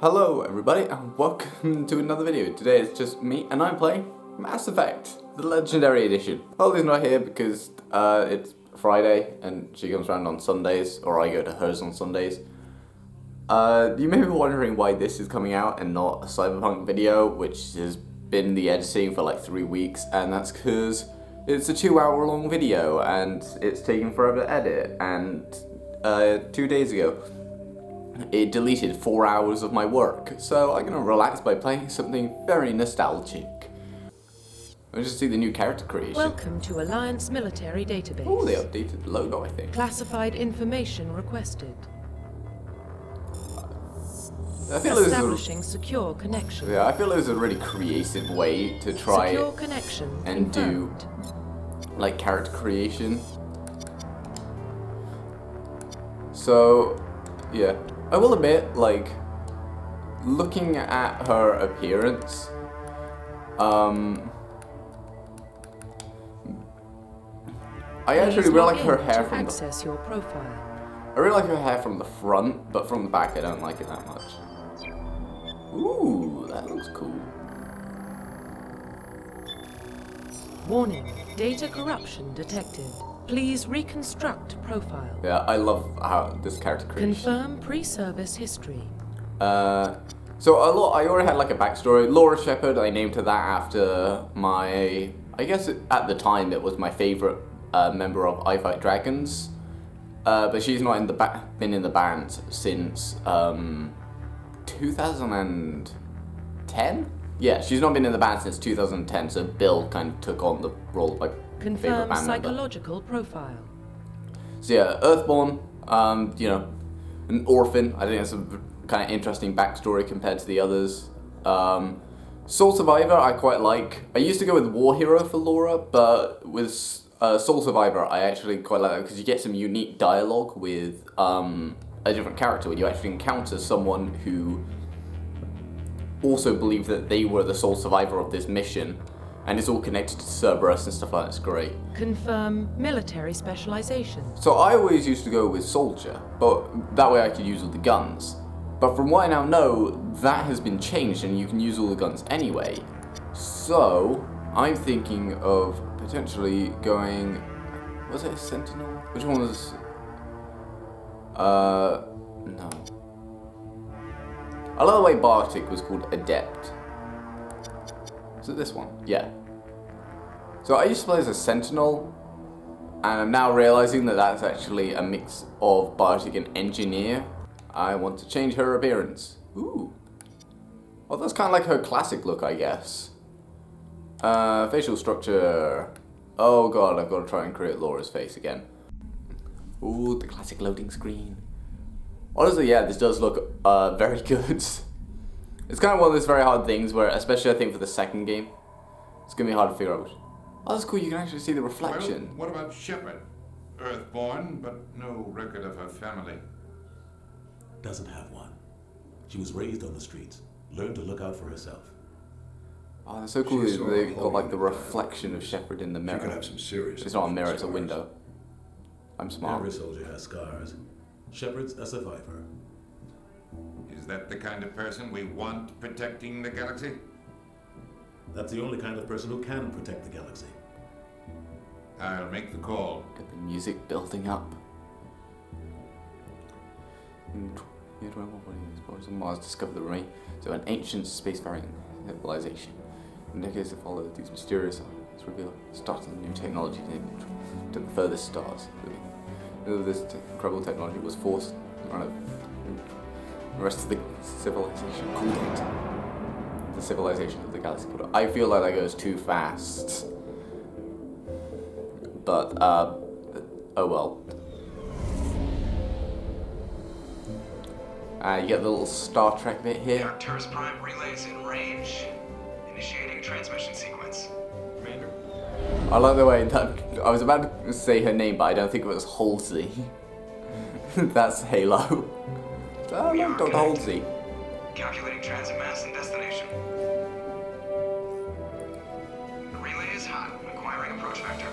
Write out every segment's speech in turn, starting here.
Hello everybody and welcome to another video. Today it's just me and I'm playing Mass Effect, the Legendary Edition. Holly's not here because it's Friday and she comes around on Sundays, or I go to hers on Sundays. You may be wondering why this is coming out and not a Cyberpunk video, which has been the editing for like 3 weeks, and that's because it's a 2-hour long video and it's taking forever to edit, and 2 days ago it deleted 4 hours of my work, so I'm gonna relax by playing something very nostalgic. Let's just see the new character creation. Welcome to Alliance Military Database. Oh, they updated the logo, I think. Classified information requested. I feel Establishing secure connection. Yeah, I feel it was a really creative way to try secure connection and confirmed. do like character creation. So, yeah. I will admit, like, looking at her appearance, I actually really like her hair from access your profile. I really like her hair from the front, but from the back I don't like it that much. Ooh, that looks cool. Warning, data corruption detected. Please reconstruct profile. Yeah, I love how this character creation. Confirm pre-service history. So I already had like a backstory. Laura Shepard, I named her that after my, I guess at the time it was my favorite member of I Fight Dragons. But she's not in the been in the band since 2010. Yeah, she's not been in the band since 2010. So Bill kind of took on the role of my favorite Confirm band psychological profile. So yeah, Earthborn, you know, an orphan. I think that's a kind of interesting backstory compared to the others. Soul Survivor, I quite like. I used to go with War Hero for Laura, but with Soul Survivor, I actually quite like that because you get some unique dialogue with a different character when you actually encounter someone who also believed that they were the sole survivor of this mission, and it's all connected to Cerberus and stuff like that. It's great. Confirm military specialization. So I always used to go with Soldier, but that way I could use all the guns. But from what I now know, that has been changed and you can use all the guns anyway. So I'm thinking of potentially going, was it a Sentinel? Which one was, no. I love the way Bartik was called Adept. Is it this one? Yeah. So I used to play as a Sentinel, and I'm now realizing that that's actually a mix of Bartik and Engineer. I want to change her appearance. Ooh. Well, that's kind of like her classic look, I guess. Facial structure. Oh god, I've got to try and create Laura's face again. Ooh, the classic loading screen. Honestly, yeah, this does look very good. It's kind of one of those very hard things where, especially I think for the second game, it's going to be hard to figure out. Oh, that's cool, you can actually see the reflection. Well, what about Shepard? Earthborn, but no record of her family. Doesn't have one. She was raised on the streets, learned to look out for herself. Oh, that's so cool. They've got like the reflection of Shepard in the mirror. She could have some serious. It's not a mirror, it's a window. I'm smart. Every soldier has scars. Shepard's a survivor. Is that the kind of person we want protecting the galaxy? That's the only kind of person who can protect the galaxy. I'll make the call. Get the music building up. Explorers on Mars discovered the ring, so an ancient spacefaring civilization. In decades that followed, these mysterious it's revealed starts of new technology to the furthest stars. This incredible technology was forced to run the rest of the civilization cooled it. The civilization of the galaxy cooled it. I feel like that goes too fast. But, oh well. You get the little Star Trek bit here. Arcturus Prime relays in range. Initiating transmission sequence. Commander. I like the way that I was about to say her name, but I don't think it was Halsey. That's Halo. Oh, no, Dr. Halsey. Calculating transit mass and destination. The relay is hot. Acquiring approach vector.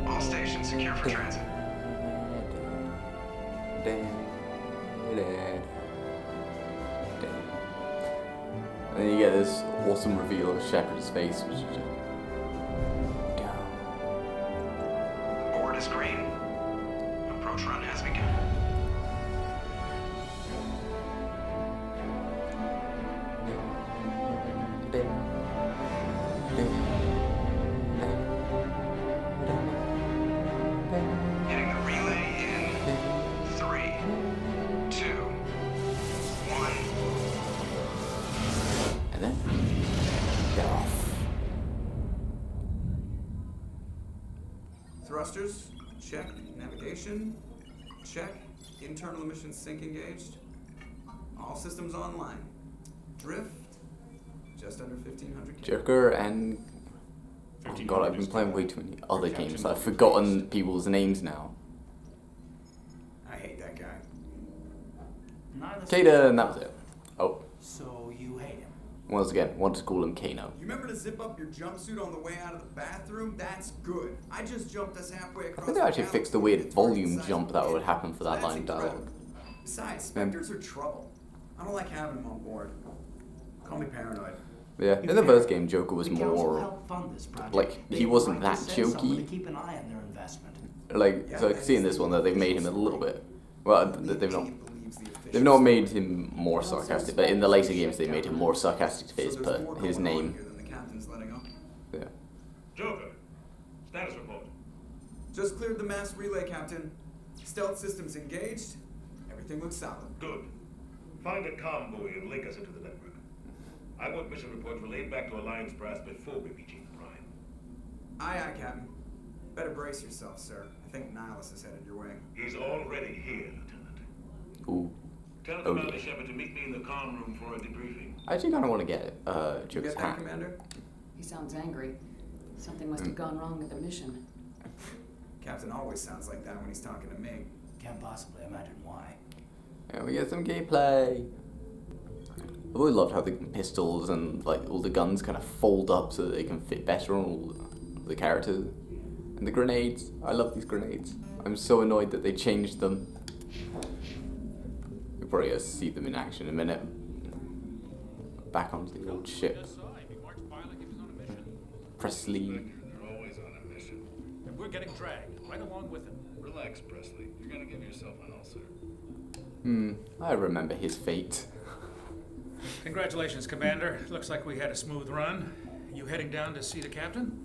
All stations secure for transit. And then you get this awesome reveal of Shepard's face, which is Board is green. Approach run has begun. Hitting the relay in 3, 2, 1. and then get off. Thrusters, check. Navigation, check. Internal emissions sync engaged. All systems online. Drift, just under 1,500 K. Joker and oh god, I've been playing way too many other games. I've forgotten people's names now. I hate that guy. Kata, and that was it. Oh, So you hate him? once again, want to call him Kano. You remember to zip up your jumpsuit on the way out of the bathroom? That's good. I just jumped us halfway I across. think they actually the fixed the galaxy weird with a volume target-sized jump that would rocket. happen for that That's line of incredible. dialogue. Besides, specters are trouble. I don't like having them on board. Call me paranoid. Yeah, in the first game, Joker was The council more helped fund this project. like They he have wasn't the right that to send someone jokey. to keep an eye on their investment. Like, so I can see in this one that they've made him a little bit. Well, they've not made him more sarcastic, but in the later games they made him more sarcastic for his name. Yeah. Joker, status report. Just cleared the mass relay, Captain. Stealth systems engaged. Everything looks solid. Good. Find a comm buoy and link us into the network. I want mission reports relayed back to Alliance brass before we reach Eden Prime. Aye, aye, Captain. Better brace yourself, sir. I think Nihilus is headed your way. He's already here, Lieutenant. Ooh. Tell Oh, Commander dear. Shepard to meet me in the comm room for a debriefing. I actually kind of want to get You Joker's get that, hat. Commander? He sounds angry. Something must have gone wrong with the mission. Captain always sounds like that when he's talking to me. Can't possibly imagine why. And we get some gameplay. I've always loved how the pistols and like all the guns kind of fold up so that they can fit better on all the characters. And the grenades. I love these grenades. I'm so annoyed that they changed them. We'll probably get to see them in action in a minute. Back onto the old ship. Presley. You're always on a mission. And we're getting dragged right along with him. Relax, Presley. You're gonna give yourself an ulcer. I remember his fate. Congratulations, Commander. Looks like we had a smooth run. You heading down to see the captain?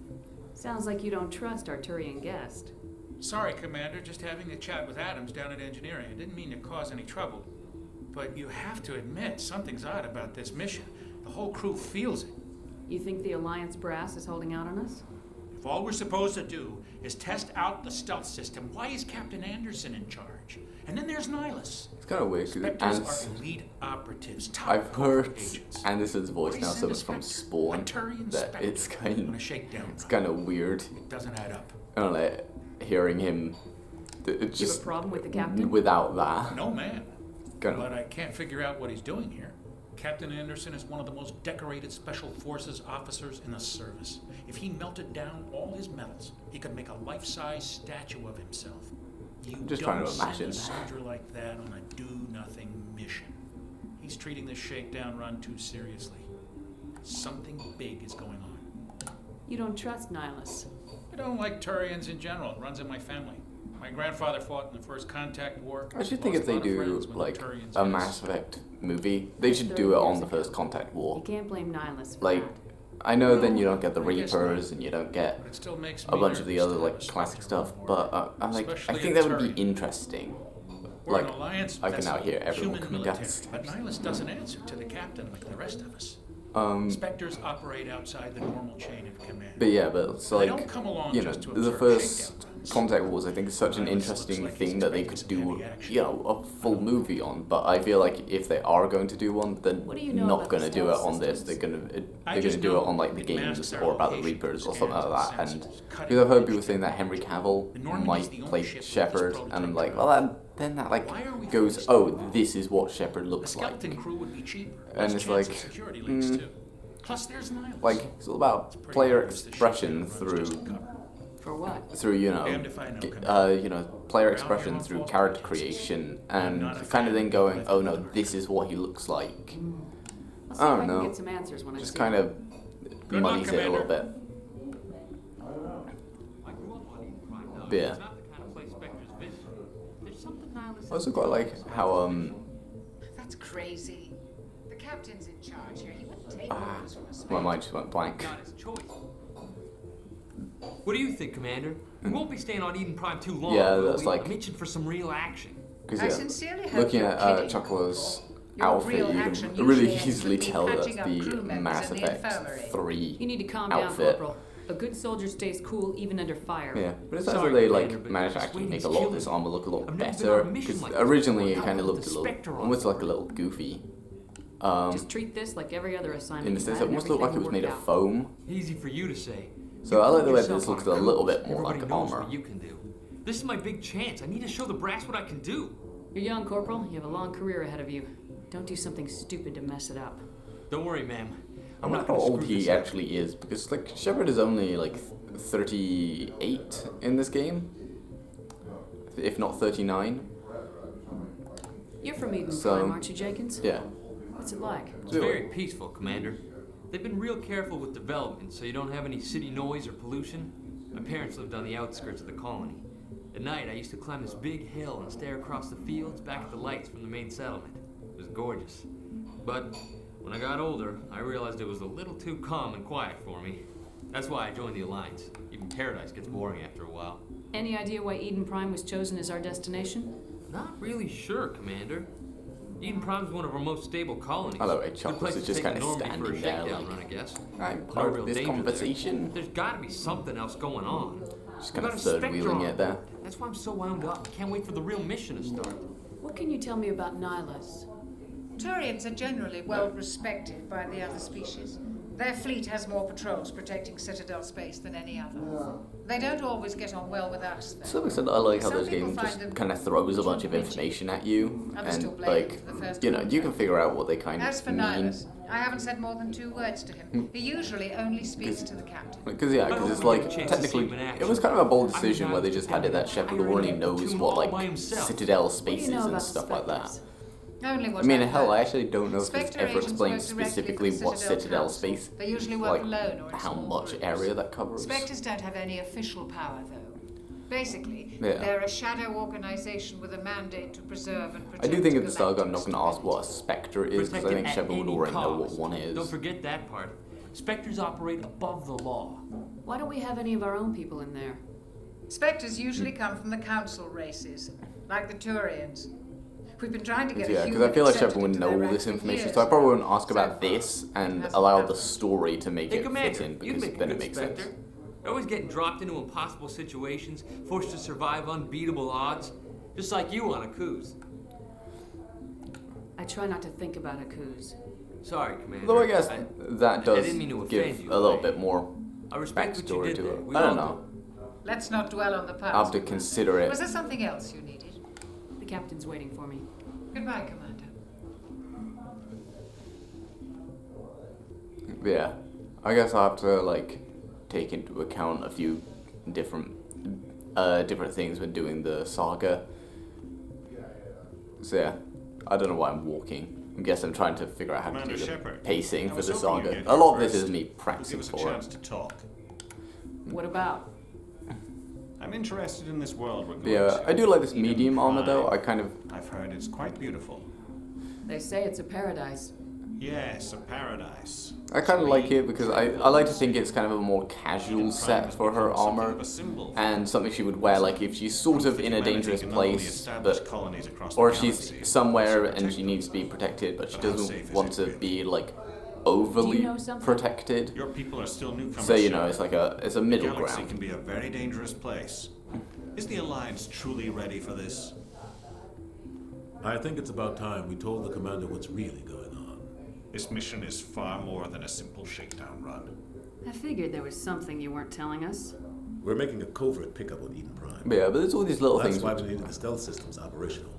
Sounds like you don't trust our Turian guest. Sorry, Commander. Just having a chat with Adams down at engineering. I didn't mean to cause any trouble. But you have to admit, something's odd about this mission. The whole crew feels it. You think the Alliance brass is holding out on us? If all we're supposed to do is test out the stealth system, why is Captain Anderson in charge? And then there's Nihilus. It's kind of weird Spectres because are elite operatives, top I've heard agents. Anderson's voice Why now send so a much from Spectre? Spawn A Turian that Spectre it's on a shakedown it's run. kind of weird. It doesn't add up. I don't know, hearing him You have just a problem with the captain? without that. No man. Kind But of, I can't figure out what he's doing here. Captain Anderson is one of the most decorated Special Forces officers in the service. If he melted down all his medals, he could make a life-size statue of himself. You I'm just don't trying to send imagine a that. soldier like that on a do-nothing mission. He's treating this shakedown run too seriously. Something big is going on. You don't trust Nihilus. I don't like Turians in general. It runs in my family. My grandfather fought in the First Contact War. I should think Lost if a they lot of do friends when the like Turians a hit Mass us. Effect movie, they should 30 do it on years the ago. First Contact War. You can't blame Nihilus for Like, that. I know then you don't get the I guess Reapers not. and you don't get But it still makes a me bunch of the nervous other to have like a classic Spectre stuff, on but board. I Especially think a that would be Turian. interesting. We're Like, an alliance I can now vessel, hear everyone human coming military, down. but Nihilus doesn't answer to the captain like the rest of us. Spectres operate outside the normal chain of command. But yeah, but so They like, don't come along you know, just to the observe first shakedown runs. Contact Wars I think is such an Nihilus interesting looks like thing he's that they could expecting some do, heavy action. you know, a full movie on. But I feel like if they are going to do one, then What do you know not about going to the do it stealth on this. systems? I They're just going to do it know on like the it games masks our or about the location Reapers or scans something like and that. And sensors, cutting because I've heard edge people saying that Henry Cavill The Normandy's might the only play ship with this Shepard, and I'm prototype like, drone. well, then that like Why are we goes, focused oh, on this is what Shepard The looks like. skeleton crew would be cheaper. And Less it's chance of like, security leaks too. Plus, there's Nihilus. Like, it's all about Pretty player obvious the expression shakedown runs through just cover. For what? through Damned if I know, Commander. player expression through character creation, and kind of then going, oh no, this is what he looks like. I'll see I if I don't can know. get some answers when I Just see kind them. of Good luck, muddies it a little bit. But yeah. I also quite like how That's crazy. The captain's in charge here. He wouldn't take orders from a my spaceship. mind just went blank. Not his choice. What do you think, Commander? We won't be staying on Eden Prime too long. Yeah, will that's we? like- I'm itching for some real action. Because I yeah, sincerely hope looking you're at kidding, Chuckler's Your outfit, real you action can really usually ends easily with me tell that's patching up the crew members Mass in the Effect infirmary. 3 You need to calm down, outfit. Corporal. A good soldier stays cool even under fire. Yeah, but it's nice Sorry, that they Commander, like but managed to this actually waiting's make a lot of killing this me. armor look a lot I've never been better. on a mission Because like this originally it before. kind of Not with looked a the little, Spectre on. almost like a little goofy. Just treat this like every other assignment. In the you've sense had it and almost looked like it everything was made will of work foam. Easy for you to say. So I like the way Yourself this on looks a a little cruise. bit more Everybody like knows armor. what you can do. This is my big chance. I need to show the brass what I can do. out. You're young, Corporal. You have a long career ahead of you. Don't do something stupid to mess it up. Don't worry, ma'am. I I'm wonder not how gonna old screw he this up. actually is, because like Shepard is only like 38 in this game, if not 39. You're from Eden So- Prime, aren't you, Jenkins? Yeah. What's it like? It's very peaceful, Commander. They've been real careful with development, so you don't have any city noise or pollution. My parents lived on the outskirts of the colony. At night, I used to climb this big hill and stare across the fields back at the lights from the main settlement. It was gorgeous. But when I got older, I realized it was a little too calm and quiet for me. That's why I joined the Alliance. Even Paradise gets boring after a while. Any idea why Eden Prime was chosen as our destination? Not really sure, Commander. Eden Prime's one of our most stable colonies. Hello, Good Chuckles place is to just take a kind of normie for a standing there shakedown like, run, I guess. I'm No part real of this danger conversation. there. There's got to be something else going on. Just We kind got of a third Spectre wheeling on it there. board. That's why I'm so wound up. Can't wait for the real mission to start. What can you tell me about Nihilus? Turians are generally well respected by the other species. Their fleet has more patrols protecting Citadel space than any other. They don't always get on well with us, though. To some extent, I like how Some this people game find just them kind of throws a bunch of information at you, Others still and blame like, them for the first you know, contact. you can figure out what they kind As of for mean. Nihilus, I haven't said more than 2 words to him. He usually only speaks to the captain. Because yeah, because it's like technically it was kind of a bold decision where they just had it that Shepard already knows what like Citadel space is and stuff like that. Only I what mean, I've hell, I heard. actually don't know if it's Spectre ever agents explained work directly specifically for the what Citadel Citadel Council. space, They usually work like alone or in how small much groups. area that covers. Spectres don't have any official power, though. Basically, Yeah. they're a shadow organization with a mandate to preserve and I protect do think at the start I'm galactic not going to ask what a Spectre is, because I think Protected at Shepard would any already know what cost. one is. Don't forget that part. Spectres operate above the law. Why don't we have any of our own people in there? Spectres usually come from the council races, like the Turians. We've been trying to get Yeah, a because human I feel like accepted Shepard would into know their all ranks this for information, years. so I probably wouldn't ask So about far, this and hasn't allow happened. the story to make Hey, it Commander, fit in, you because make a then it good makes Spectre. sense. You're always getting dropped into impossible situations, forced to survive unbeatable odds, just like you on a cruise. I try not to think about Akuz. Sorry, Commander. Though I guess that I does didn't mean to give offend you, a little right? bit more I respect what you backstory did to there. it. We I don't all know. Let's not dwell on the past. I'll have to consider it. Was there something else you needed? The captain's waiting for me. Goodbye, Commander. Yeah, I guess I'll have to like take into account a few different things when doing the saga. So yeah, I don't know why I'm walking. I guess I'm trying to figure out how to Commander do the Shepard, pacing I for was the hoping you'd saga. get A here lot of this first is me to practicing give us a for chance it. to talk. What about? I'm interested in this world we're going Yeah, to. I do like this Eden medium armor though. Prime. I kind of I've heard it's quite beautiful. They say it's a paradise. Yes, a paradise. I kind of like it because I like to think it's kind of a more casual set for her armor and something she would wear like if she's sort of in a dangerous place, but or if she's somewhere and she needs to be protected, but she doesn't want to be like overly protected. Your people are still newcomers. So you know, it's like it's a middle the galaxy ground. can be a very dangerous place. Is the Alliance truly ready for this? I think it's about time we told the commander what's really going on. This mission is far more than a simple shakedown run. I figured there was something you weren't telling us. We're making a covert pickup on Eden Prime. Yeah, but there's all these little That's things. why we needed the stealth systems operational.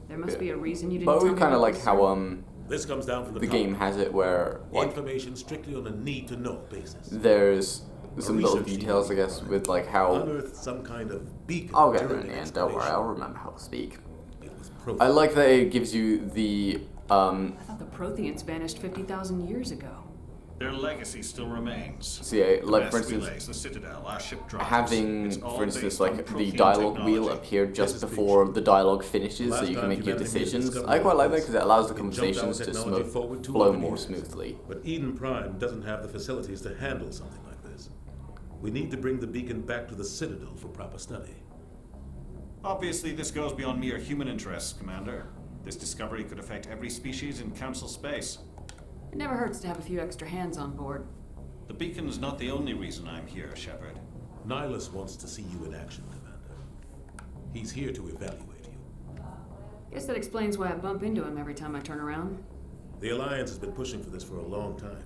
There must be a reason you didn't But tell we me kind of about like this, how sir. This comes down from the the top. game has it where like Information strictly on a need-to-know basis. there's some little details, I guess, with like how unearthed some kind of beacon. I'll get there in during the end. Don't worry, I'll excavation. remember how to speak. It was I like that it gives you the I thought the Protheans vanished 50,000 years ago. Their legacy still remains. So yeah, like The for mass instance, relays, the Citadel, our ship drives. having, It's all for instance, based like on the Prothean dialogue wheel technology. appear just before the dialogue finishes, so you can make your decisions. I quite like that because it allows the conversations to flow more smoothly. But Eden Prime doesn't have the facilities to handle something like this. We need to bring the beacon back to the Citadel for proper study. Obviously, this goes beyond mere human interests, Commander. This discovery could affect every species in Council space. It never hurts to have a few extra hands on board. The beacon's not the only reason I'm here, Shepard. Nihilus wants to see you in action, Commander. He's here to evaluate you. Guess that explains why I bump into him every time I turn around. The Alliance has been pushing for this for a long time.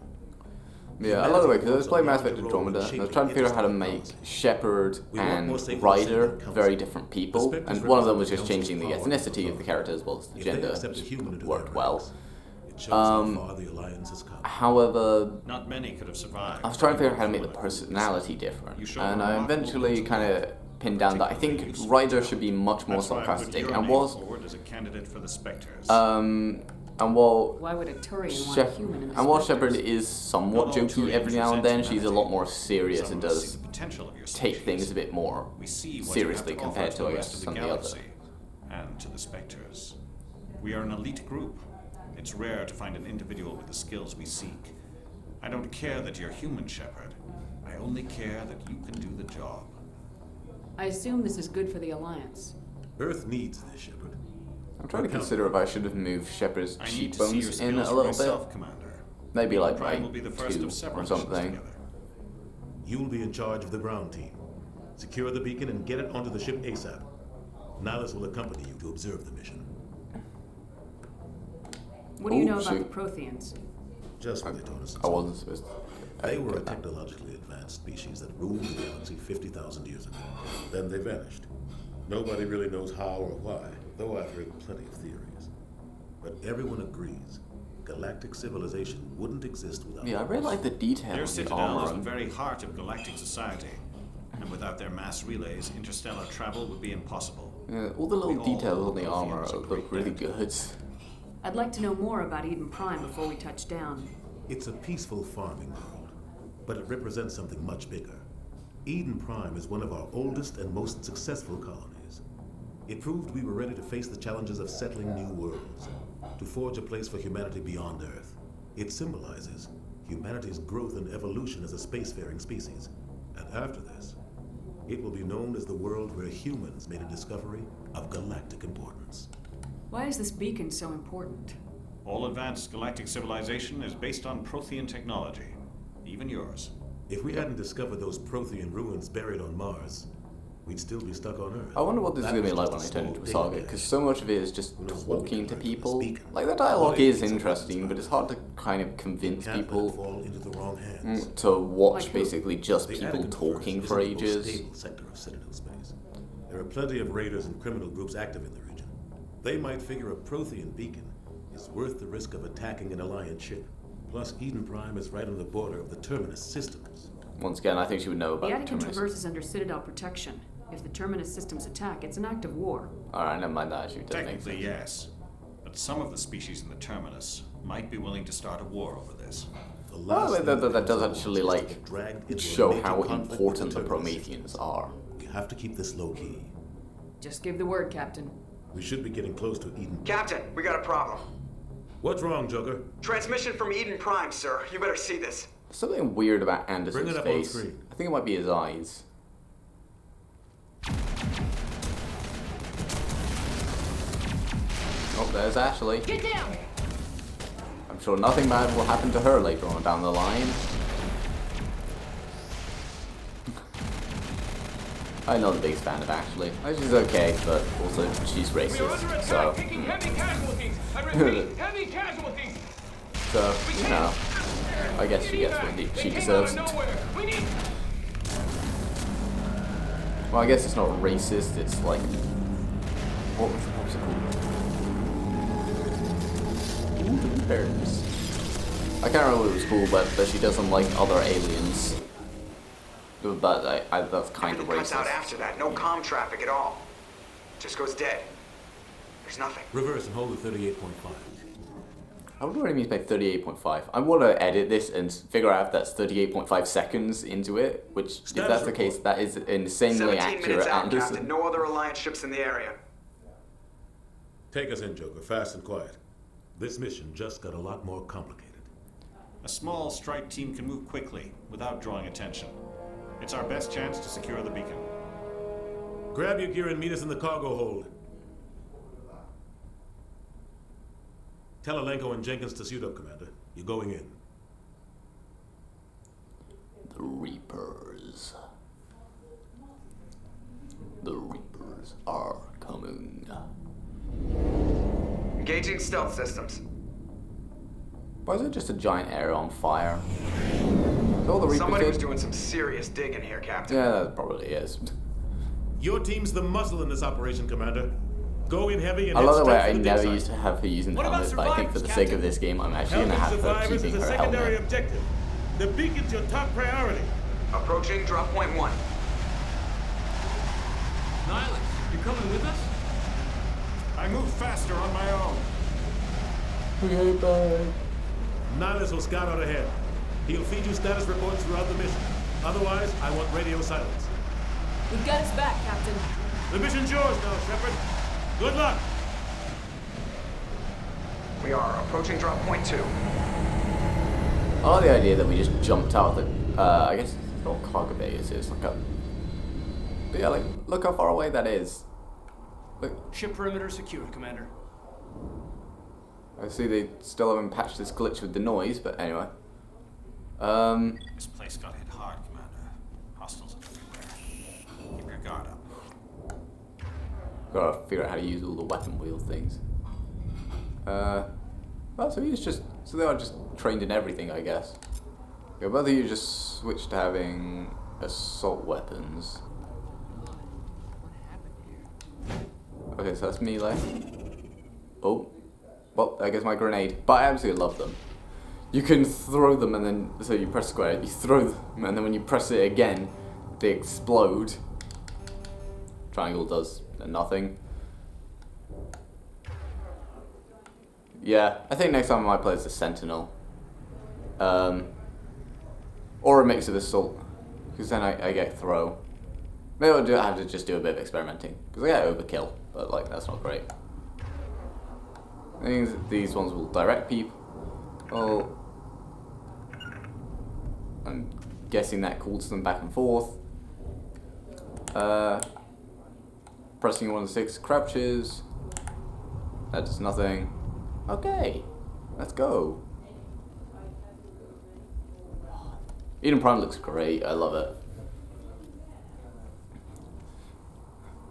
Yeah, I love the way, because I was playing Mass Effect Andromeda, and I was trying to figure out how to make Shepard and Ryder very different people, and one of them was just changing the ethnicity of the character as well as the gender, which worked well. However, not many could have survived. I was trying to figure out how to make the personality different, and I eventually kind of pinned down that I think Ryder should be much more sarcastic, and was as a candidate for the Spectres. And while Why would a Turian want a human in the and while Spectres? Shepard is somewhat jokey every now and then, she's a lot more serious and does take things a bit more seriously compared to, I guess, some of the others. And to the Spectres. We are an elite group. It's rare to find an individual with the skills we seek. I don't care that you're human, Shepard. I only care that you can do the job. I assume this is good for the Alliance. Earth needs this, Shepard. I'm trying to consider if I should have moved Shepard's I need to see your cheekbones in skills a for little myself, bit. Commander. Maybe like Prime by will be the first 2 of several or missions something. together. You'll be in charge of the ground team. Secure the beacon and get it onto the ship ASAP. Nihilus will accompany you to observe the mission. What do you know about the Protheans? Just what they told us. I wasn't supposed to. They were a technologically advanced species that ruled the galaxy 50,000 years ago. Then they vanished. Nobody really knows how or why, though I've heard plenty of theories. But everyone agrees, galactic civilization wouldn't exist without Yeah, I really like the detail Their of the Citadel armor. is the very heart of galactic society. And without their mass relays, interstellar travel would be impossible. Yeah, all the little details on the armor Protheans look really good. I'd like to know more about Eden Prime before we touch down. It's a peaceful farming world, but it represents something much bigger. Eden Prime is one of our oldest and most successful colonies. It proved we were ready to face the challenges of settling new worlds, to forge a place for humanity beyond Earth. It symbolizes humanity's growth and evolution as a spacefaring species. And after this, it will be known as the world where humans made a discovery of galactic importance. Why is this beacon so important? All advanced galactic civilization is based on Prothean technology, even yours. If we hadn't discovered those Prothean ruins buried on Mars, we'd still be stuck on Earth. I wonder what this is going to be like when I turn into a saga, because so much of it is just talking to people. Like, the dialogue is interesting, but it's hard to kind of convince people to watch basically just people talking for ages. Stable sector of Citadel space. There are plenty of raiders and criminal groups active in the region. They might figure a Prothean beacon is worth the risk of attacking an Alliance ship. Plus, Eden Prime is right on the border of the Terminus systems. Once again, I think she would know about The the Attican Terminus. Traverse is under Citadel protection. If the Terminus systems attack, it's an act of war. Alright, never mind that. She doesn't make sense. Technically, yes. But some of the species in the Terminus might be willing to start a war over this. Well, that does actually, like, show how important the Prometheans are. We have to keep this low-key. Just give the word, Captain. We should be getting close to Eden. Captain, we got a problem. What's wrong, Joker? Transmission from Eden Prime, sir. You better see this. There's something weird about Bring Anderson's it up on face. screen. I think it might be his eyes. Oh, there's Ashley. Get down! I'm sure nothing bad will happen to her later on down the line. I'm not the biggest fan of Ashley. She's okay, but also she's racist, so... So, you know, I guess she gets what she deserves. Well, I guess it's not racist, it's like... What was it called? Ooh, the bears. I can't remember what it was called, but she doesn't like other aliens. But that's kind of Everything cuts out racist. after that. No comm traffic at all. Just goes dead. There's nothing. Reverse and hold the 38.5. I wonder what it means by 38.5. I want to edit this and figure out if that's 38.5 seconds into it, which, if that's the case, that is insanely 17 accurate. minutes out, And Captain. No other Alliance ships in the area. Take us in, Joker, fast and quiet. This mission just got a lot more complicated. A small strike team can move quickly without drawing attention. It's our best chance to secure the beacon. Grab your gear and meet us in the cargo hold. Tell Alenko and Jenkins to suit up, Commander. You're going in. The Reapers. The Reapers are coming. Engaging stealth systems. Why is it just a giant area on fire? Is all the Reapers Somebody was did? doing some serious digging here, Captain. Yeah, that probably is. Your team's the muscle in this operation, Commander. Go in heavy and I head love the way straight I for the never dig used site. to have her using What about helmets, but I think for the survivors, sake of this game, I'm actually going to Helping have her survivors keeping is a her secondary helmet. objective. The beacon's your top priority. Approaching drop point 1. Nihilus, you coming with us? I move faster on my own. Okay, bye. Nihilus will scout out ahead. He'll feed you status reports throughout the mission. Otherwise, I want radio silence. We've got his back, Captain. The mission's yours now, Shepard. Good luck. We are approaching drop point 2. I like the idea that we just jumped out of the, I guess it's not cargo bay, it's like a, but yeah, like, look how far away that is. Look. Ship perimeter secured, Commander. I see they still haven't patched this glitch with the noise, but anyway. This place got hit hard, Commander. Hostiles everywhere. Keep your guard up. Gotta figure out how to use all the weapon wheel things. Well, so he's just, so they are just trained in everything, I guess. Yeah, both of you just switched to having assault weapons. Okay, so that's melee. Oh, well, I guess my grenade. But I absolutely love them. You can throw them and then, so you press square, you throw them, and then when you press it again, they explode. Triangle does nothing. Yeah, I think next time I might play as the Sentinel. Or a mix of assault, because then I get throw. Maybe I'll have to just do a bit of experimenting, because I get overkill, but like that's not great. I think these ones will direct people. Oh, I'm guessing that calls them back and forth. Pressing 1 and 6 crouches. That does nothing. Okay, let's go. Eden Prime looks great. I love it.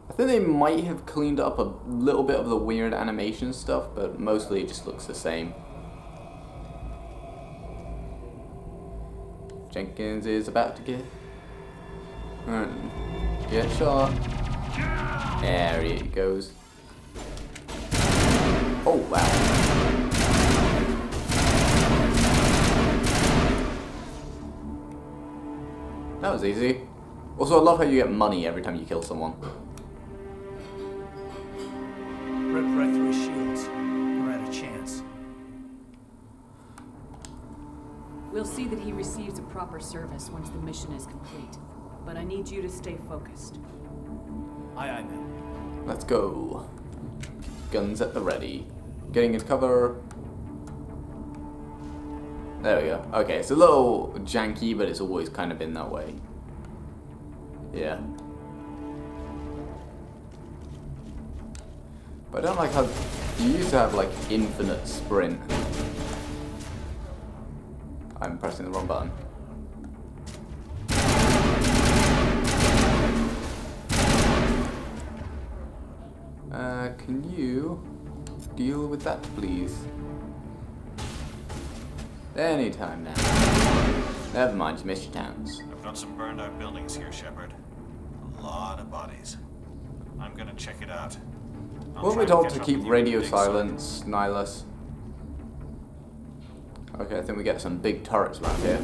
I think they might have cleaned up a little bit of the weird animation stuff, but mostly it just looks the same. Jenkins is about to get shot. There he goes. Oh wow. That was easy. Also, I love how you get money every time you kill someone. Ripped right through his shields. Never had a chance. We'll see that he receives a proper service once the mission is complete. But I need you to stay focused. Aye, aye, ma'am. Let's go. Guns at the ready. Getting into cover. There we go. Okay, it's a little janky, but it's always kind of been that way. Yeah. But I don't like how you used to have like infinite sprint. I'm pressing the wrong button. Can you deal with that, please? Anytime now. Never mind, you missed your chance. I've got some burned out buildings here, Shepard. A lot of bodies. I'm gonna check it out. Weren't we told to keep radio silence, Nihilus? Okay, I think we get some big turrets around here.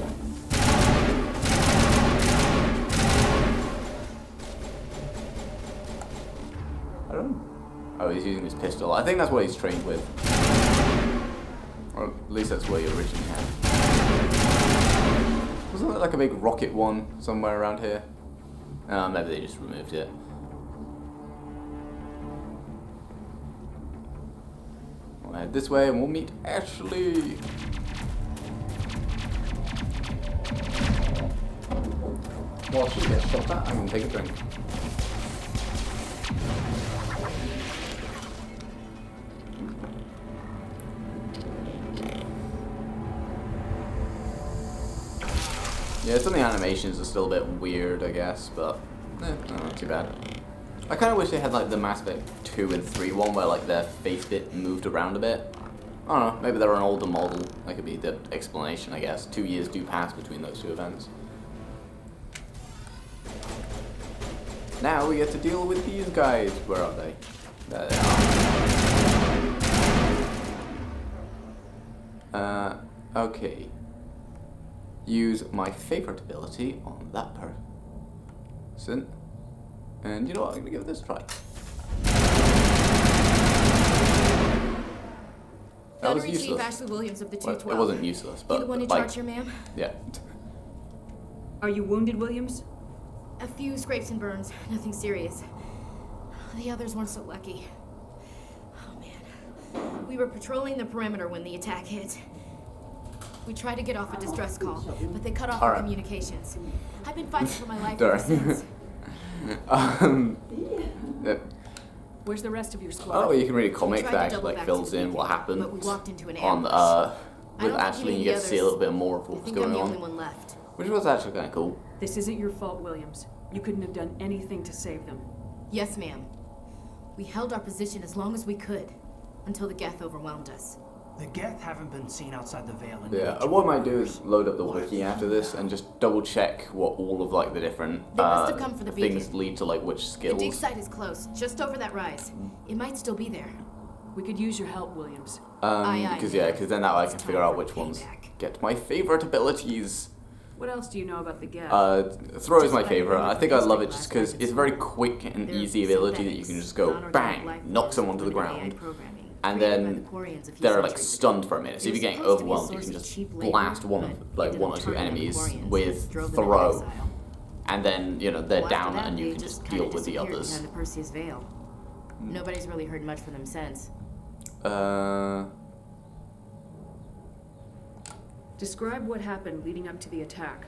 Oh, he's using his pistol. I think that's what he's trained with. Or at least that's what he originally had. Wasn't there like a big rocket one somewhere around here? Maybe they just removed it. We'll head this way and we'll meet Ashley. While she gets shot at, I can take a drink. Yeah, some of the animations are still a bit weird, I guess, but not too bad. I kind of wish they had like the Mass Effect 2 and 3 one where like their face bit moved around a bit. I don't know, maybe they're an older model. That could be the explanation, I guess. 2 years do pass between those two events. Now we get to deal with these guys. Where are they? There they are. Okay. Use my favorite ability on that person. And you know what? I'm gonna give this a try. That was useless. Chief Ashley Williams of the 212. Well, it wasn't useless, but You the one in like, charge here, ma'am? Yeah. Are you wounded, Williams? A few scrapes and burns, nothing serious. The others weren't so lucky. Oh man. We were patrolling the perimeter when the attack hit. We tried to get off a distress call, but they cut off our communications. I've been fighting for my life ever since. Where's the rest of your squad? Oh, you can read a comic that actually like fills in what happened on with Ashley, and you get to see a little bit more of what's going on, which was actually kind of cool. This isn't your fault, Williams. You couldn't have done anything to save them. Yes, ma'am. We held our position as long as we could, until the Geth overwhelmed us. The Geth haven't been seen outside the Veil in Yeah, what I might do is load up the wiki after this and just double check what all of like the different things lead to, like which skills. The dig site is close, just over that rise. It might still be there. We could use your help, Williams. Because then that way I can figure out which ones get my favorite abilities. What else do you know about the Geth? Throw is my favorite. I think I love it just because it's a very quick and easy ability that you can just go bang, knock someone to the ground. And then they're like stunned for a minute. So if you're getting overwhelmed, you can just blast one or two enemies with throw, and then they're down, and you can just deal with the others. The Perseus Veil. Nobody's really heard much from them since. Describe what happened leading up to the attack.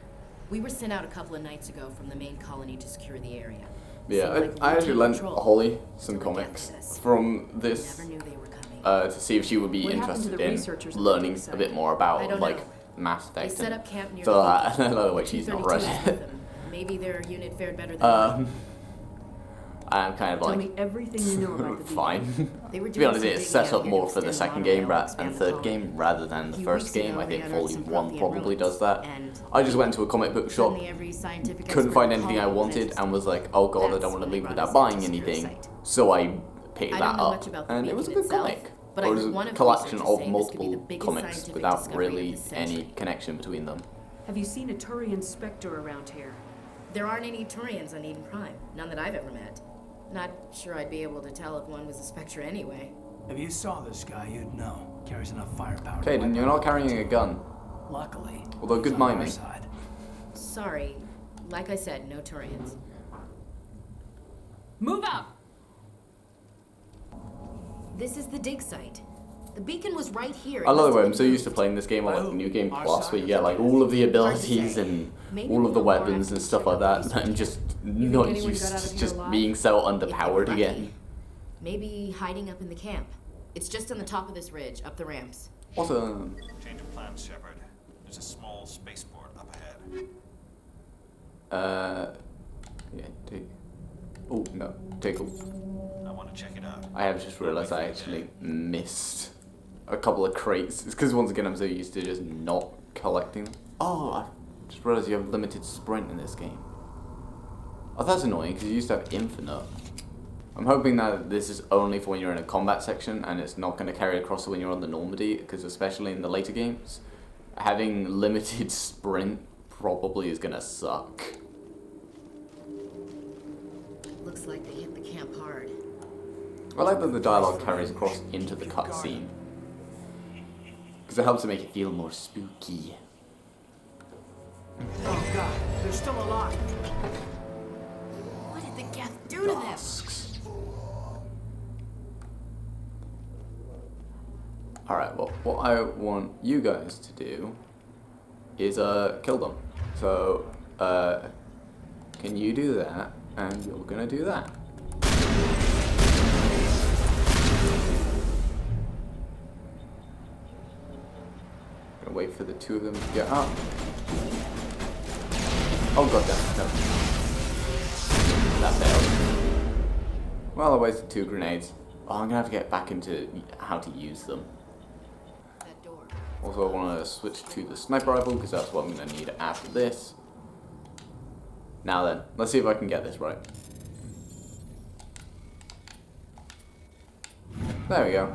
We were sent out a couple of nights ago from the main colony to secure the area. Yeah, I actually lent Holly some comics from this to see if she would be interested in learning a bit more about like Mass Effect. They set up camp near I don't know why she's not read it. Maybe their unit fared better than I'm kind of like, tell me everything you know about the fine. To be honest, it's set up more for the second game and third game rather than the first game. I think Volume 1 probably does that. I just went to a comic book shop, couldn't find anything I wanted, and was like, oh god, I don't want to leave without buying anything. So I picked that up, and it was a good comic. Or it was a collection of multiple comics without really any connection between them. Have you seen a Turian Spectre around here? There aren't any Turians on Eden Prime. None that I've ever met. Not sure I'd be able to tell if one was a Spectre anyway. If you saw this guy, you'd know. Carries enough firepower. Okay, then you're not carrying a gun. Luckily. Although good miming. Sorry. Like I said, no Turians. Move up! This is the dig site. The beacon was right here. I love the way I'm so used to playing this game on like New Game Plus, where you get like all of the abilities and all of the weapons and stuff like that, and I'm just not used to just being so underpowered again. Maybe hiding up in the camp. It's just on the top of this ridge, up the ramps. Awesome. Change of plans, Shepard. There's a small spaceport up ahead. Yeah, take. Oh no, take off. I want to check it out. I have just realised I actually missed a couple of crates. It's because once again I'm so used to just not collecting them. Oh, I just realised you have limited sprint in this game. Oh, that's annoying because you used to have infinite. I'm hoping that this is only for when you're in a combat section and it's not going to carry across to when you're on the Normandy, because especially in the later games, having limited sprint probably is going to suck. Looks like they hit the camp hard. I like that the dialogue carries across into the cutscene, because it helps to make it feel more spooky. Oh god, they're still alive. What did the Geth do to this? Alright, well, what I want you guys to do is kill them. So, can you do that? And you're gonna do that. Gonna wait for the two of them to get up. Oh god damn it, no. That failed. Well, I wasted 2 grenades. Oh, I'm gonna have to get back into how to use them. Also, I want to switch to the sniper rifle because that's what I'm going to need after this. Now then, let's see if I can get this right. There we go.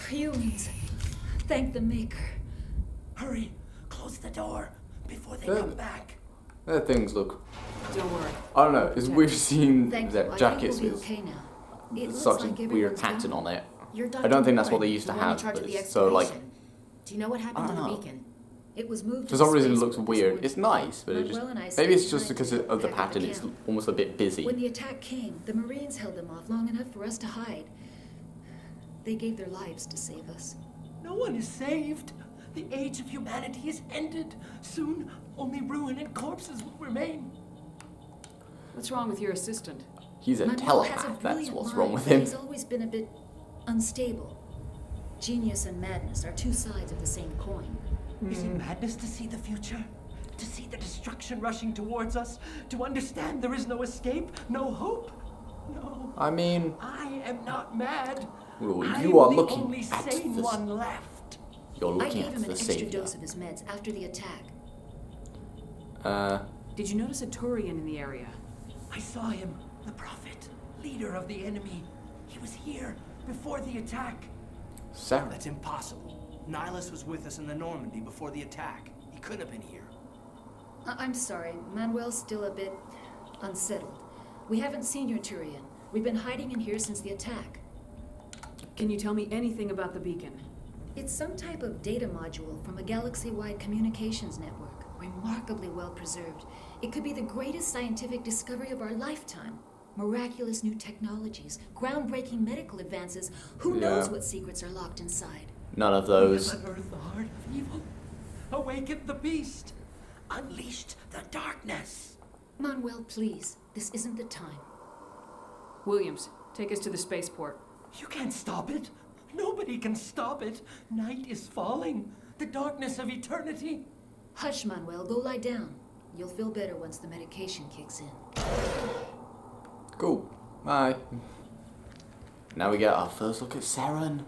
Humans, thank the Maker. Hurry, close the door before they come back. Their things look... Don't worry. I don't know, it's weird seeing Thank their you. jackets I think with we'll be okay now. It such looks like a weird everyone's pattern gone. on it. You're I don't think that's what they Warren, used to the one in have, charge but of the it's so like... excavation. Do you know what happened to I the don't know. beacon? It was moved For to some the reason it looks spaceport this weird. morning. It's nice, but it just... Manuel and I Maybe it's stayed just behind because to of the protect pattern, the it's camp. almost a bit busy. When the attack came, the Marines held them off long enough for us to hide. They gave their lives to save us. No one is saved. The age of humanity is ended. Soon, only ruin and corpses will remain. What's wrong with your assistant? He's a Manuel has telepath, that's brilliant what's mind, wrong with but him. He's always been a bit unstable. Genius and madness are two sides of the same coin. Is it madness to see the future? To see the destruction rushing towards us? To understand there is no escape? No hope? No. I mean... I am not mad. Well, I you are am the looking only at sane this. one left. You're I looking gave at him an the extra savior. dose of his meds after the attack. Did you notice a Turian in the area? I saw him, the prophet, leader of the enemy. He was here before the attack. Sarah. That's impossible. Nihilus was with us in the Normandy before the attack. He couldn't have been here. I'm sorry, Manuel's still a bit unsettled. We haven't seen your Turian. We've been hiding in here since the attack. Can you tell me anything about the beacon? It's some type of data module from a galaxy-wide communications network, remarkably well preserved. It could be the greatest scientific discovery of our lifetime. Miraculous new technologies, groundbreaking medical advances. Who knows what secrets are locked inside? None of those. We have unearthed the heart of evil, awakened the beast, unleashed the darkness. Manuel, please, this isn't the time. Williams, take us to the spaceport. You can't stop it. Nobody can stop it. Night is falling. The darkness of eternity. Hush, Manuel, go lie down. You'll feel better once the medication kicks in. Cool. Bye. Now we get our first look at Saren.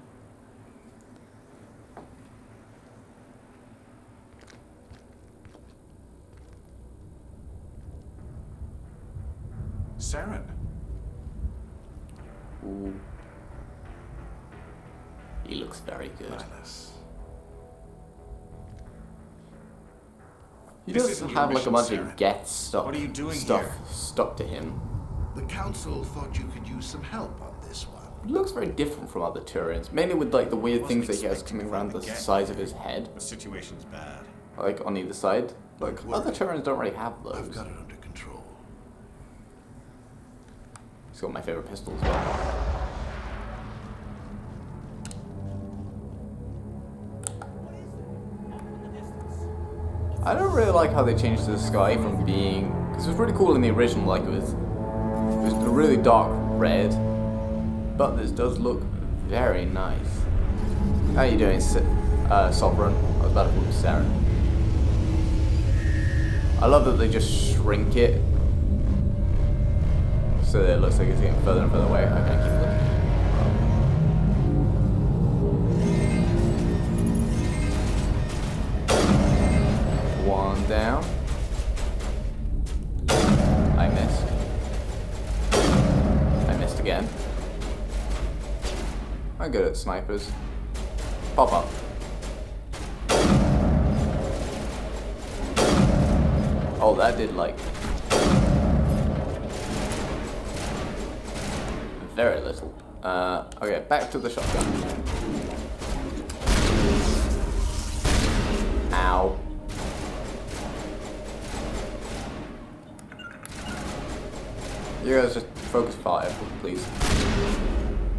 Saren. Ooh. He looks very good. Nihilus. He This does isn't have your like a mission, bunch Saren. of Geth stuff. What are you doing stuff here? stuck to him. The council thought you could use some help on this one. He looks very different from other Turians, mainly with like the weird things that he has coming around the sides of his head, The situation's bad. like on either side. Like other Turians don't really have those. I've got it under control. He's got my favorite pistol as well. I don't really like how they changed the sky from being, because it was really cool in the original, like it was a really dark red, but this does look very nice. How you doing, Sovereign? I was about to call you Sarah. I love that they just shrink it so that it looks like it's getting further and further away. Okay, keep looking. One down. I missed. I missed again. I'm good at snipers. Pop up. Oh, that did like... Very little. Okay, back to the shotgun. Ow. You guys just focus fire, please.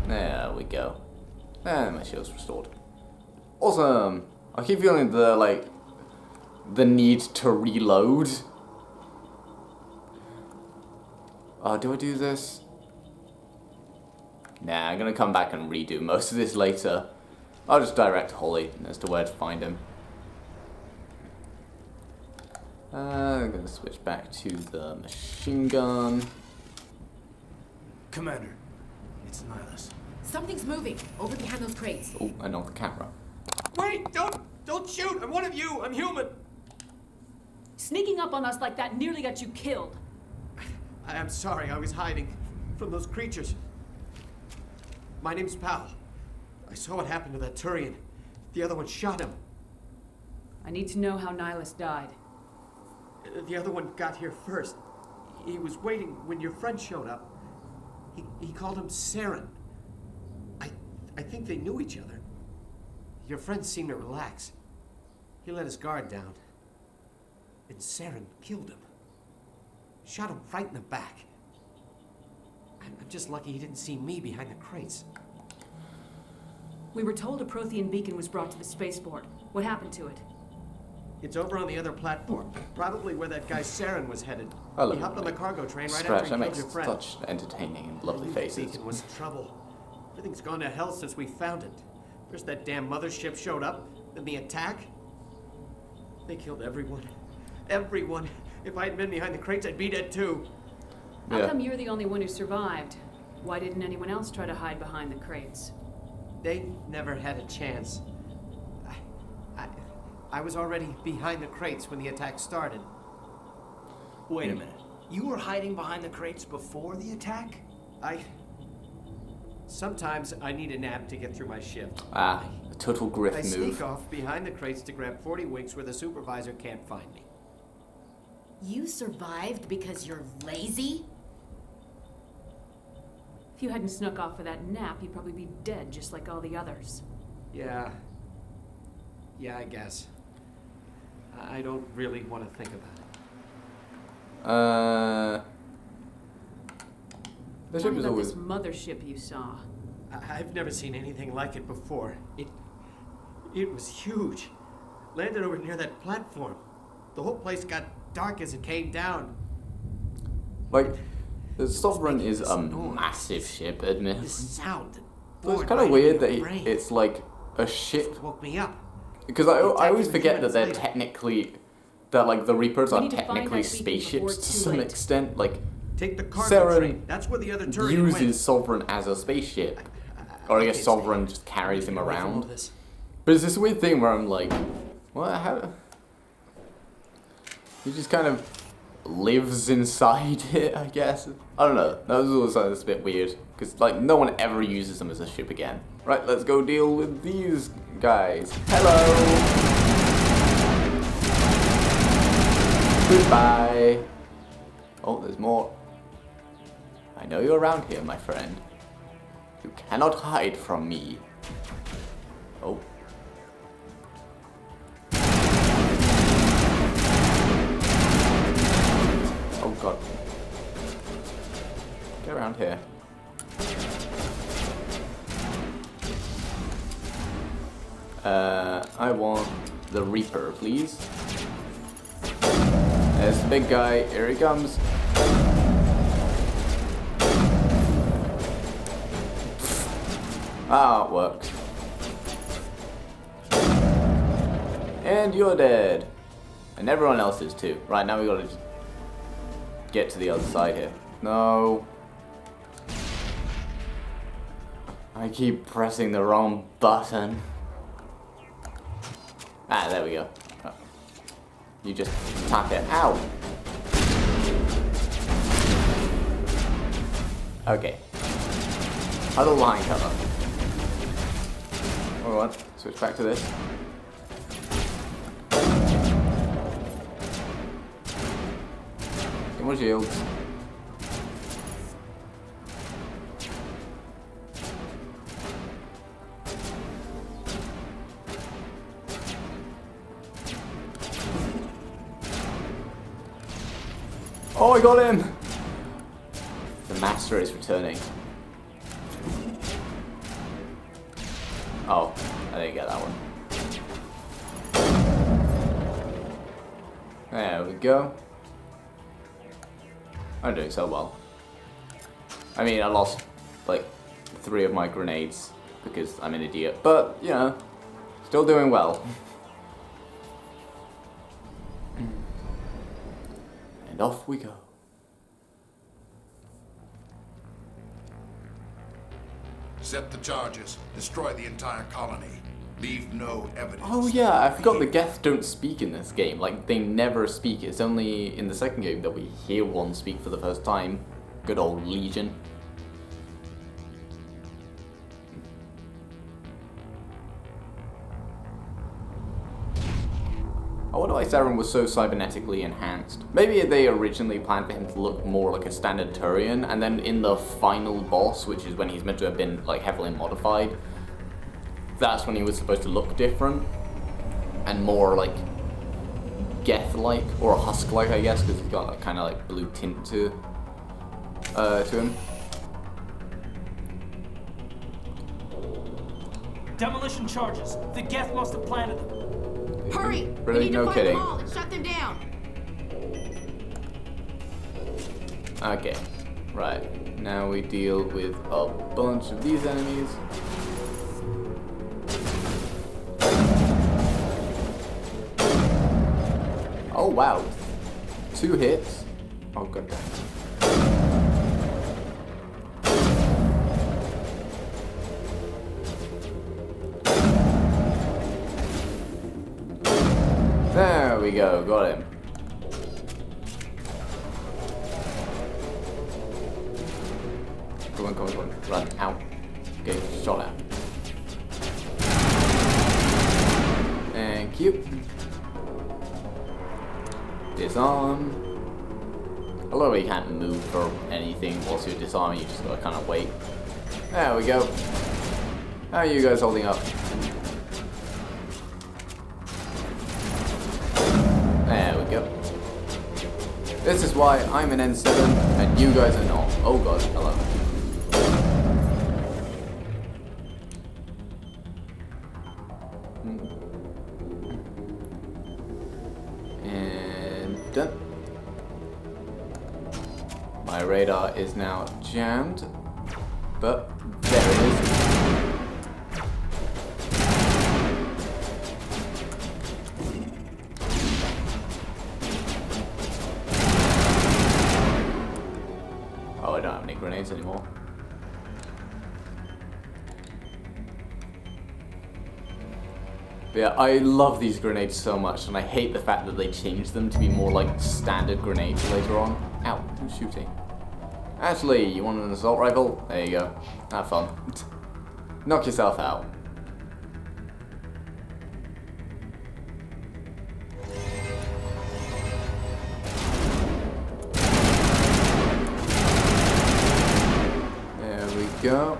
There we go. And my shield's restored. Awesome! I keep feeling the need to reload. Do I do this? Nah, I'm gonna come back and redo most of this later. I'll just direct Holly as to where to find him. I'm gonna switch back to the machine gun. Commander, it's Nihilus. Something's moving over behind those crates. Oh, I knocked the camera. Wait! Don't shoot! I'm one of you! I'm human! Sneaking up on us like that nearly got you killed. I'm sorry, I was hiding from those creatures. My name's Pal. I saw what happened to that Turian. The other one shot him. I need to know how Nihilus died. The other one got here first. He was waiting when your friend showed up. He called him Saren. I think they knew each other. Your friend seemed to relax. He let his guard down. And Saren killed him. Shot him right in the back. I'm just lucky he didn't see me behind the crates. We were told a Prothean Beacon was brought to the spaceport. What happened to it? It's over on the other platform. Probably where that guy Saren was headed. Hello, he hopped on the cargo train right Scratch, after he that killed makes your friend. such entertaining and lovely faces. Beacon was in trouble. Everything's gone to hell since we found it. First that damn mothership showed up, then the attack. They killed everyone. Everyone. If I had been behind the crates, I'd be dead too. How come you're the only one who survived? Why didn't anyone else try to hide behind the crates? They never had a chance. I was already behind the crates when the attack started. Wait a minute. You were hiding behind the crates before the attack? Sometimes I need a nap to get through my shift. A total griff I move. sneak off behind the crates to grab 40 winks where the supervisor can't find me. You survived because you're lazy? If you hadn't snuck off for that nap, you'd probably be dead just like all the others. Yeah, I guess. I don't really want to think about it. The Tell ship me is about always... this mothership you saw. I've never seen anything like it before. It was huge. Landed over near that platform. The whole place got dark as it came down. Like, the Sovereign is a massive ship, admit. This sound. But it's kind of weird that it's like a ship. Woke me up. Because I always forget that they're technically, that like the Reapers are need to find technically that beacon spaceships before to it's too some late. extent. Like, Take the cargo train. That's where the other Turian uses went. Sovereign as a spaceship. Or I guess Sovereign just carries him around. This. But it's this weird thing where I'm like, what? How? He just kind of lives inside it, I guess. I don't know. That was also a bit weird. Because, like, no one ever uses them as a ship again. Right, let's go deal with these guys. Hello! Goodbye! Oh, there's more. I know you're around here, my friend. You cannot hide from me. Oh. Oh god. Get around here. I want the Reaper, please. There's the big guy. Here he comes. Ah, it worked. And you're dead. And everyone else is too. Right, now we gotta just get to the other side here. No. I keep pressing the wrong button. Ah, there we go. Oh. You just tap it. Ow! Okay. How the line cover? Hold on. Switch back to this. Get more shields. Oh, I got him! The master is returning. Oh, I didn't get that one. There we go. I'm doing so well. I mean, I lost like 3 of my grenades because I'm an idiot, but you know, still doing well. And off we go. Set the charges. Destroy the entire colony. Leave no evidence. Oh yeah, I forgot the Geth don't speak in this game. Like, they never speak. It's only in the second game that we hear one speak for the first time. Good old Legion. I wonder why Saren was so cybernetically enhanced. Maybe they originally planned for him to look more like a standard Turian, and then in the final boss, which is when he's meant to have been like heavily modified, that's when he was supposed to look different and more like Geth-like or Husk-like, I guess, because he's got a kind of like blue tint to him. Demolition charges. The Geth must have planted them. Hurry! Really? We need to No find kidding. them all and shut them down. Okay, right. Now we deal with a bunch of these enemies. Oh wow, 2 hits. Oh god damn. There we go, got him. Come on, come on, come on. Run, out. Okay, shot out. Thank you. Disarm. I love how you can't move for anything whilst you're disarming, you just gotta kind of wait. There we go. How are you guys holding up? There we go. This is why I'm an N7 and you guys are not. Oh god, hello. And done. My radar is now jammed, but there it is. Oh, I don't have any grenades anymore. But yeah, I love these grenades so much, and I hate the fact that they changed them to be more like standard grenades later on. Ow, who's shooting? Ashley, you want an assault rifle? There you go. Have fun. Knock yourself out. There we go.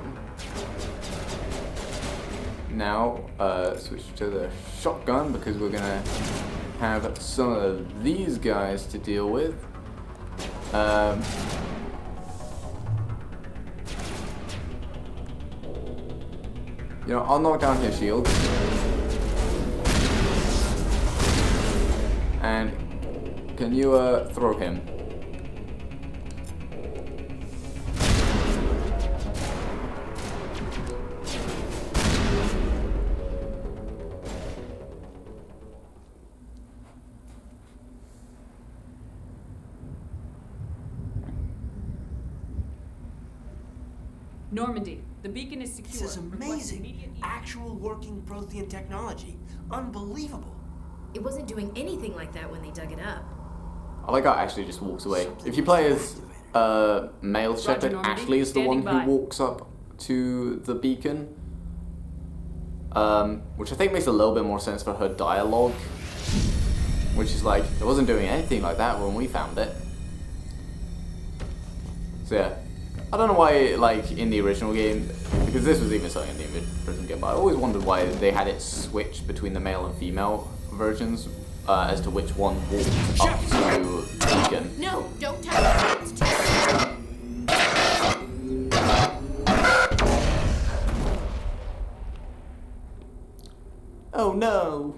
Now, switch to the shotgun because we're gonna have some of these guys to deal with. You know, I'll knock down his shield. And can you throw him? Normandy, the beacon is secure. This is amazing. Actual working Prothean technology. Unbelievable. It wasn't doing anything like that when they dug it up. I like how Ashley just walks away. If you play as male shepherd, Normandy. Ashley is the one Standing by. who walks up to the beacon. Which I think makes a little bit more sense for her dialogue. Which is like, it wasn't doing anything like that when we found it. So yeah. I don't know why, like, in the original game, because this was even something in the original game, but I always wondered why they had it switched between the male and female versions as to which one walked up to Beacon. No, don't touch it. It's terrible. Oh no!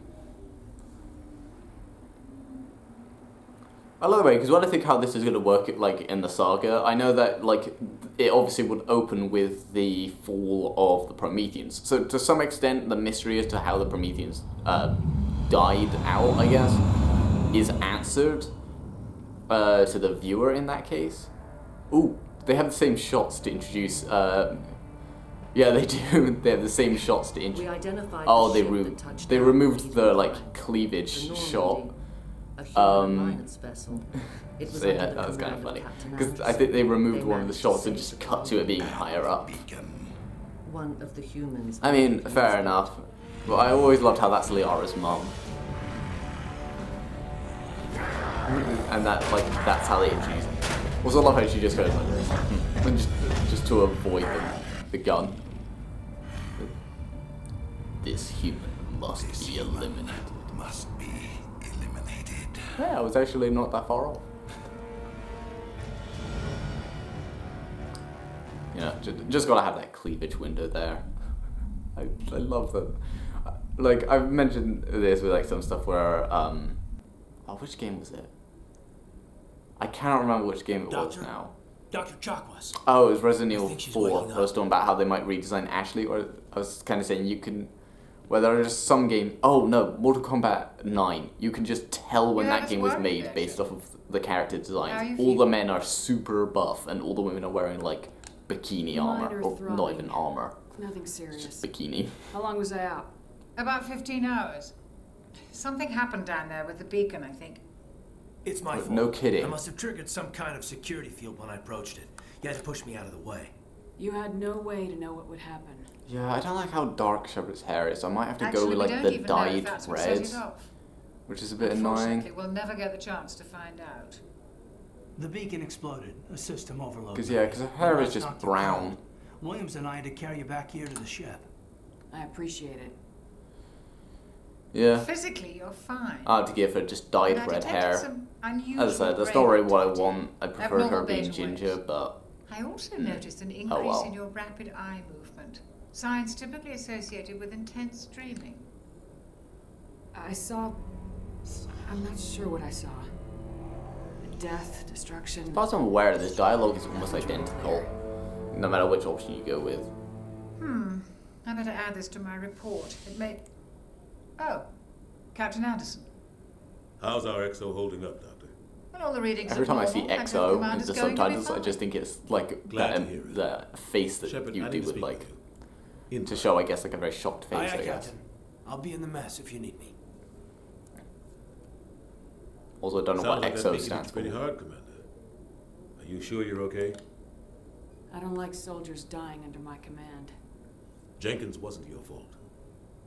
I love the way, because when I think how this is going to work, like, in the saga, I know that, like, it obviously would open with the fall of the Prometheans. So, to some extent, the mystery as to how the Prometheans died out, I guess, is answered to the viewer in that case. Ooh, they have the same shots to introduce, yeah, they do. They have the same shots to introduce. We identified Oh, the they, ship that touched they down removed the, Normandy. like, cleavage shot. A human alliance vessel. It was So yeah, under the that was kind of command funny. Captain Because I Anderson. think they removed They one of the managed shots to and save just the cut to it being higher up. One of the humans. I mean, fair enough. But I always loved how that's Liara's mum. And that, like, that's how they introduce it. Also, I love how she just goes like this. And just to avoid the gun. This human must be eliminated. Must be eliminated. Yeah, I was actually not that far off. You know, just gotta have that cleavage window there. I love them. Like, I've mentioned this with, like, some stuff where, oh, which game was it? I cannot remember which game it was now. Dr. Chakwas. Oh, it was Resident Evil 4. I was talking about how they might redesign Ashley, or I was kind of saying you can, where there are just some games. Oh no, Mortal Kombat 9. You can just tell when that game was made based off of the character designs. All the men are super buff, and all the women are wearing, like, bikini armor, or not even armor. Nothing serious. Just bikini. How long was I out? About 15 hours. Something happened down there with the beacon, I think. It's my fault. No kidding. I must have triggered some kind of security field when I approached it. You had to push me out of the way. You had no way to know what would happen. Yeah, I don't like how dark Shepard's hair is. I might have to Actually, go with, we like, don't the even know if dyed that's what red, set it off. which is a bit annoying. Unfortunately, we'll never get the chance to find out. The beacon exploded. A system overload. Because yeah, because her hair is just brown. Williams and I had to carry you back here to the ship. I appreciate it. Yeah. Physically, you're fine. I have to give her just dyed But I red detected hair. some unusual As I said, that's brain not really what I activity. want. I prefer Abnormal her being beta ginger, waves. but I also noticed an increase well. in your rapid eye movement. Signs typically associated with intense dreaming. I saw... I'm not sure what I saw. Death, destruction... as far as I'm aware, this dialogue is almost identical, no matter which option you go with. I better add this to my report. It may... Oh, Captain Anderson. How's our XO holding up, Doctor? Well, all the readings Every are time I see normal. I hope XO command in is the going to be subtitles, I fine. just think it's like Glad to hear it. the face that Shepard, you I do need to with, speak like, with you. to show, I guess, like a very shocked face, Aye, I aye, guess. Captain. I'll be in the mess if you need me. Also, I don't know Sounds what like that XO beacon stands hits for. pretty hard, Commander. Are you sure you're okay? I don't like soldiers dying under my command. Jenkins wasn't your fault.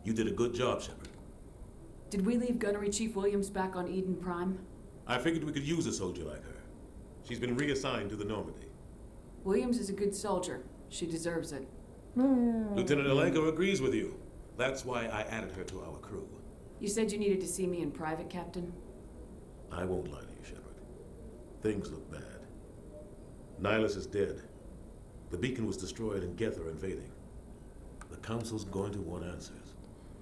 You did a good job, Shepard. Did we leave Gunnery Chief Williams back on Eden Prime? I figured we could use a soldier like her. She's been reassigned to the Normandy. Williams is a good soldier. She deserves it. Lieutenant Alenko agrees with you. That's why I added her to our crew. You said you needed to see me in private, Captain? I won't lie to you, Shepard. Things look bad. Nihilus is dead. The beacon was destroyed and Geth are invading. The Council's going to want answers.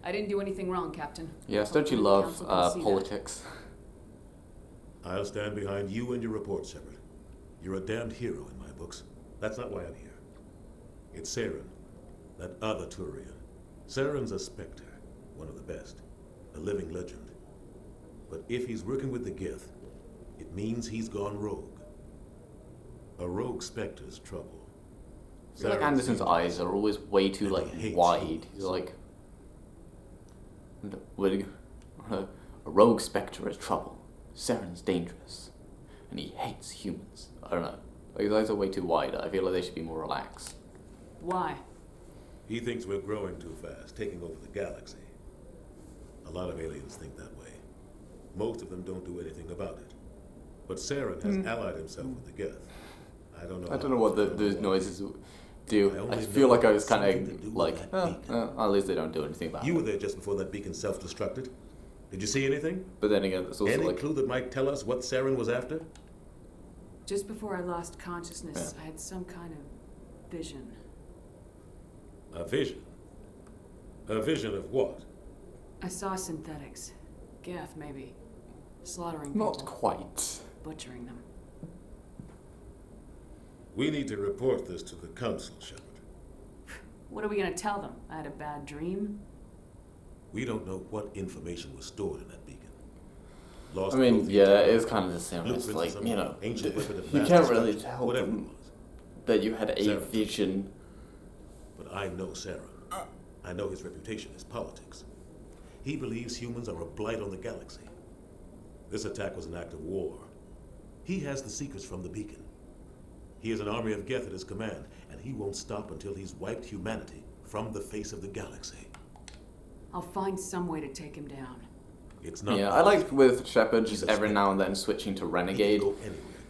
I didn't do anything wrong, Captain. Yes, don't you Hopefully the love Council can see that. politics? I'll stand behind you and your report, Shepard. You're a damned hero in my books. That's not why I'm here. It's Saren, that other Turian. Saren's a Spectre, one of the best, a living legend. But if he's working with the Geth, it means he's gone rogue. A rogue Spectre's trouble. I feel like Anderson's eyes are always way too, like, wide. He's like... A rogue Spectre is trouble. Saren's dangerous. And he hates humans. I don't know. Like, his eyes are way too wide. I feel like they should be more relaxed. Why? He thinks we're growing too fast, taking over the galaxy. A lot of aliens think that way. Most of them don't do anything about it. But Saren has allied himself with the Geth. I don't know what those noises do. I feel like I was kind of like, at least they don't do anything about it. You were there just before that beacon self-destructed. Did you see anything? But then again, it's also Any like... clue that might tell us what Saren was after? Just before I lost consciousness, I had some kind of vision. A vision? A vision of what? I saw synthetics. Geth, maybe. Slaughtering Not people. quite. Butchering them. We need to report this to the council, Shepard. What are we gonna tell them? I had a bad dream? We don't know what information was stored in that beacon. Lost I mean, Prothean yeah, it technology, is kind of the same. It's blueprints of like, some you know, ancient weapon of you mass can't really destruction, tell whatever them it was. that you had a Saren. vision. But I know Saren. I know his reputation is politics. He believes humans are a blight on the galaxy. This attack was an act of war. He has the secrets from the beacon. He has an army of Geth at his command, and he won't stop until he's wiped humanity from the face of the galaxy. I'll find some way to take him down. It's not. Yeah, I like with Shepard just every now and then switching to Renegade.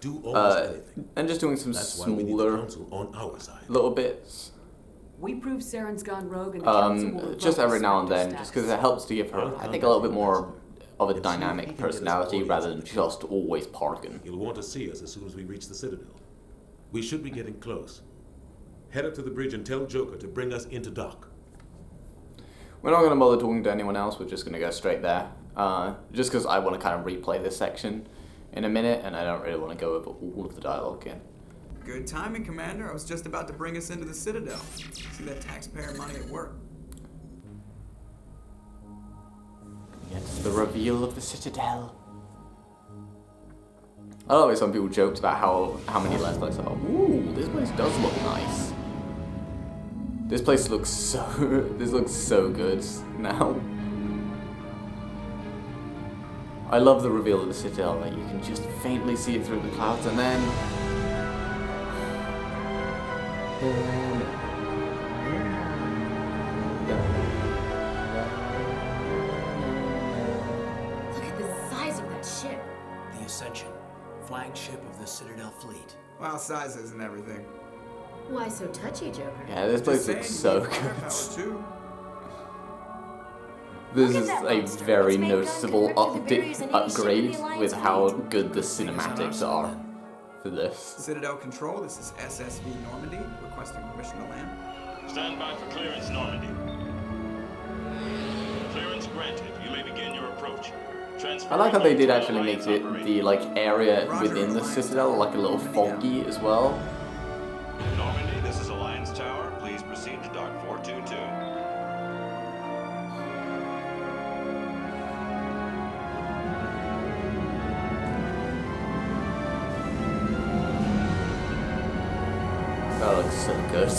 Do almost anything. And just doing some That's why we need the smaller council on our side. little bits. We prove Saren's gone rogue and the council will Just revoke every his now and Spectre then, just status. because it helps to give her, I think, a little bit more of a dynamic personality rather than just always Parkin. He'll want to see us as soon as we reach the Citadel. We should be getting close. Head up to the bridge and tell Joker to bring us into dock. We're not going to bother talking to anyone else, we're just going to go straight there. Just because I want to kind of replay this section in a minute, and I don't really want to go over all of the dialogue again. Good timing, Commander. I was just about to bring us into the Citadel. See that taxpayer money at work. It's the reveal of the Citadel. I love it. Some people joked about how many Let's Plays are. Ooh, this place does look nice. This place looks so... this looks so good now. I love the reveal of the Citadel, that you can just faintly see it through the clouds, and then... Look at the size of that ship. The Ascension, flagship of the Citadel fleet. Well, size isn't everything. Why so touchy, Joker? Yeah, this place looks so good. This is a very noticeable upgrade with how good the cinematics are for this. Citadel Control, this is SSV Normandy, requesting permission to land. Stand by for clearance, Normandy. Clearance granted. You may begin your approach. I like how they did actually make it the like area within the Citadel like a little foggy as well. Normandy, this is Alliance Tower. Please proceed to dock 422. That looks so good.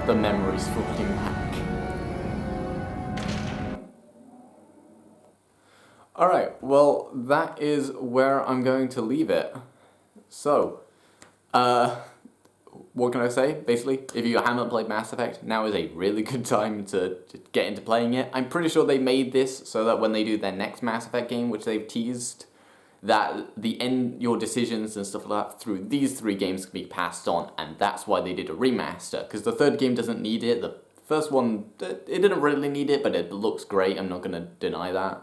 The memories flooding back. Alright, well, that is where I'm going to leave it. So, what can I say? Basically, if you haven't played Mass Effect, now is a really good time to get into playing it. I'm pretty sure they made this so that when they do their next Mass Effect game, which they've teased, that your decisions and stuff like that through these 3 games can be passed on, and that's why they did a remaster, because the 3rd game doesn't need it. The first one, it didn't really need it, but it looks great. I'm not going to deny that.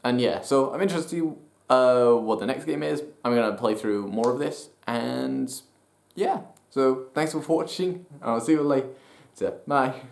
And yeah, so I'm interested to see what the next game is. I'm going to play through more of this, and yeah, so thanks for watching, and I'll see you later. Bye.